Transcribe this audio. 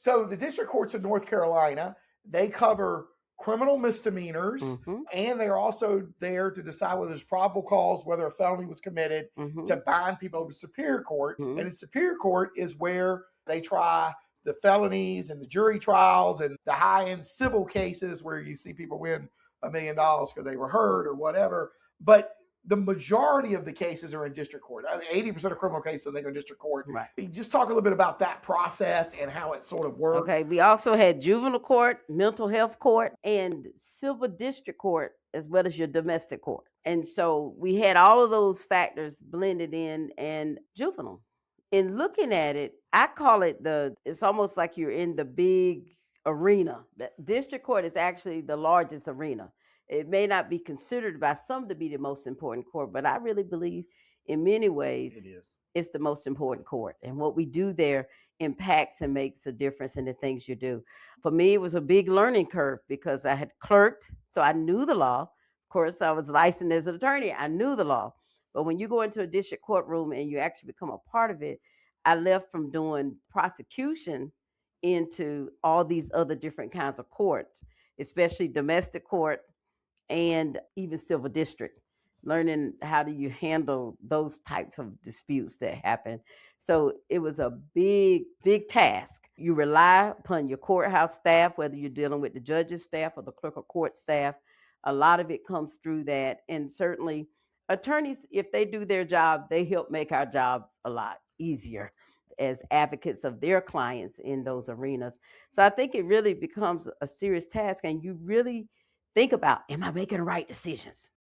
So the district courts in North Carolina, they cover criminal misdemeanors, Mm-hmm. and they're also there to decide whether there's probable cause, whether a felony was committed, Mm-hmm. to bind people over to Superior Court. Mm-hmm. And the Superior Court is where they try the felonies and the jury trials and the high-end civil cases where you see people win $1 million because they were hurt or whatever. But the majority of the cases are in district court. 80% of criminal cases, they go to district court. Right. Just talk a little bit about that process and how it sort of works. Okay. We also had juvenile court, mental health court, and civil district court, as well as your domestic court. And so we had all of those factors blended in, and juvenile. In looking at it, I call it it's almost like you're in the big arena. The district court is actually the largest arena. It may not be considered by some to be the most important court, but I really believe in many ways it's the most important court. And what we do there impacts and makes a difference in the things you do. For me, it was a big learning curve because I had clerked, so I knew the law. Of course, I was licensed as an attorney. I knew the law. But when you go into a district courtroom and you actually become a part of it, I left from doing prosecution into all these other different kinds of courts, especially domestic court and even civil district, learning how do you handle those types of disputes that happen. So it was a big task. You rely upon your courthouse staff, whether you're dealing with the judge's staff or the clerk of court staff. A lot of it comes through that. And certainly attorneys, if they do their job, they help make our job a lot easier as advocates of their clients in those arenas. So I think it really becomes a serious task, and you really think about, am I making the right decisions?